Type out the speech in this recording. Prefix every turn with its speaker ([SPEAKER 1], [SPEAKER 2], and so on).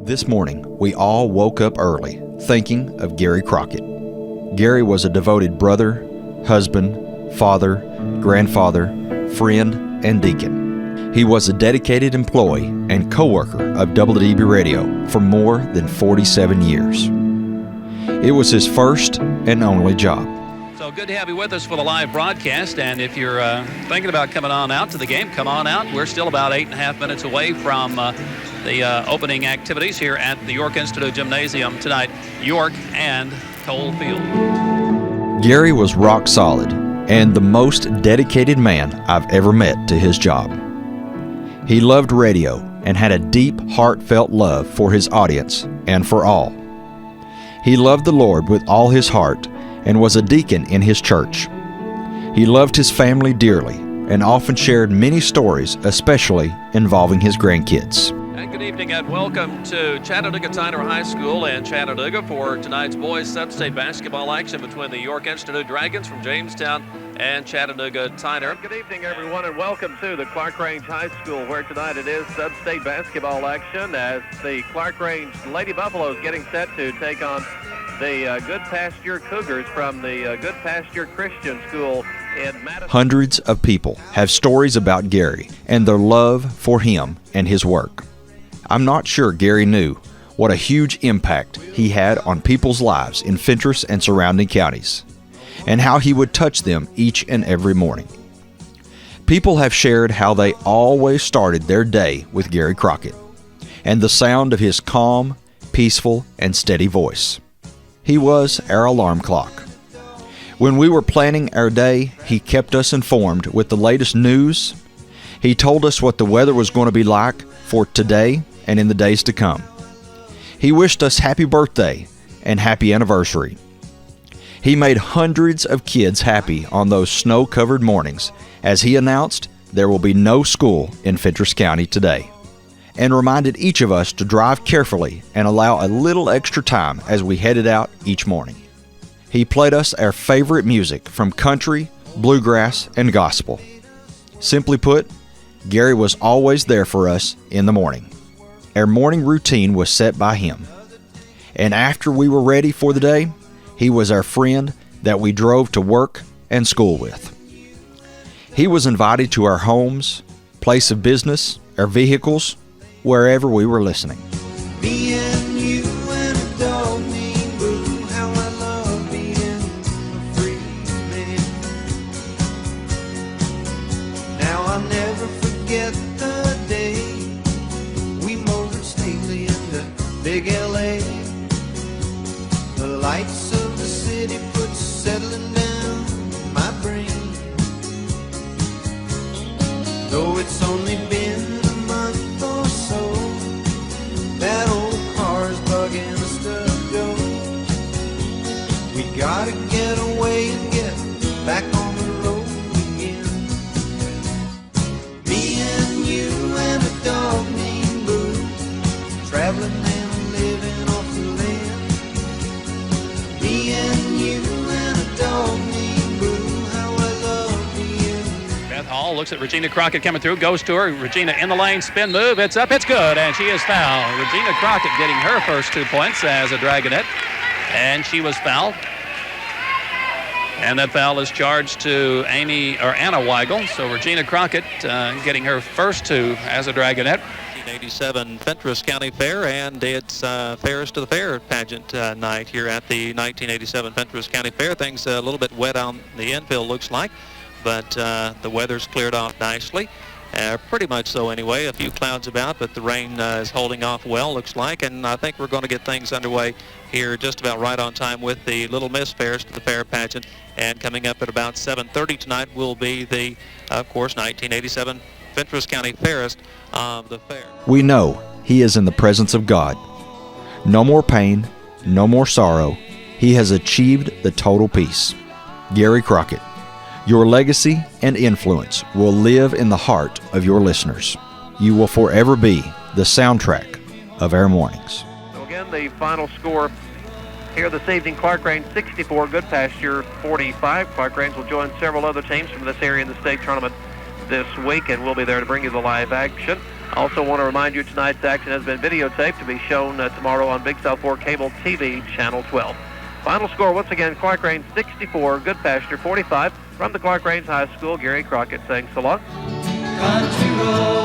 [SPEAKER 1] This morning, we all woke up early, thinking of Gary Crockett. Gary was a devoted brother, husband, father, grandfather, friend, and deacon. He was a dedicated employee and co-worker of WDB Radio for more than 47 years. It was his first and only job.
[SPEAKER 2] So good to have you with us for the live broadcast, and if you're thinking about coming on out to the game, come on out. We're still about 8.5 minutes away from the opening activities here at the York Institute Gymnasium tonight, York and Coalfield.
[SPEAKER 1] Gary was rock solid and the most dedicated man I've ever met to his job. He loved radio and had a deep, heartfelt love for his audience and for all. He loved the Lord with all his heart and was a deacon in his church. He loved his family dearly and often shared many stories, especially involving his grandkids.
[SPEAKER 2] And good evening and welcome to Chattanooga-Tyner High School in Chattanooga for tonight's boys sub-state basketball action between the York Institute Dragons from Jamestown and Chattanooga-Tyner.
[SPEAKER 3] Good evening, everyone, and welcome to the Clark Range High School, where tonight it is sub-state basketball action as the Clark Range Lady Buffaloes getting set to take on the Good Pasture Cougars from the Good Pasture Christian School in Madison.
[SPEAKER 1] Hundreds of people have stories about Gary and their love for him and his work. I'm not sure Gary knew what a huge impact he had on people's lives in Fentress and surrounding counties, and how he would touch them each and every morning. People have shared how they always started their day with Gary Crockett and the sound of his calm, peaceful, and steady voice. He was our alarm clock. When we were planning our day, he kept us informed with the latest news. He told us what the weather was going to be like for today and in the days to come. He wished us happy birthday and happy anniversary. He made hundreds of kids happy on those snow-covered mornings as he announced there will be no school in Fentress County today, and reminded each of us to drive carefully and allow a little extra time as we headed out each morning. He played us our favorite music from country, bluegrass, and gospel. Simply put, Gary was always there for us in the morning. Our morning routine was set by him. And after we were ready for the day, he was our friend that we drove to work and school with. He was invited to our homes, place of business, our vehicles, wherever we were listening.
[SPEAKER 4] Me and you and a dog named Boo, how I love being a free man. Now I'll never forget the day we motored stately into big LA. The lights of the city put settling down in my brain. Though it's only been a month or so, that old car's bugging us to go. We gotta get away and get back on the road again. Me and you and a dog named Boo, traveling and living off the land. Me and you and a dog named Boo, how I love being.
[SPEAKER 2] Beth Hall looks at Regina Crockett coming through, goes to her. Regina in the lane, spin move, it's up, it's good, and she is fouled. Regina Crockett getting her first 2 points as a Dragonette, and she was fouled. And that foul is charged to Anna Weigel. So Regina Crockett getting her first 2 as a Dragonette.
[SPEAKER 5] 1987 Fentress County Fair, and it's Fairest to the Fair pageant night here at the 1987 Fentress County Fair. Things a little bit wet on the infield, looks like, but the weather's cleared off nicely. Pretty much so anyway. A few clouds about, but the rain is holding off well, looks like, and I think we're going to get things underway here just about right on time with the Little Miss Fairest to the Fair pageant. And coming up at about 7:30 tonight will be the, of course, 1987 Fentress County Fairest of the Fair.
[SPEAKER 1] We know he is in the presence of God. No more pain, no more sorrow. He has achieved the total peace. Gary Crockett, your legacy and influence will live in the heart of your listeners. You will forever be the soundtrack of our mornings.
[SPEAKER 3] So again, the final score here this evening, Clark Range 64, Good Pasture 45. Clark Range will join several other teams from this area in the state tournament this week, and we'll be there to bring you the live action. Also want to remind you tonight's action has been videotaped to be shown tomorrow on Big South 4 Cable TV, Channel 12. Final score, once again, Clark Range 64, Good Pasture 45. From the Clark Range High School, Gary Crockett saying so long.
[SPEAKER 4] Country road.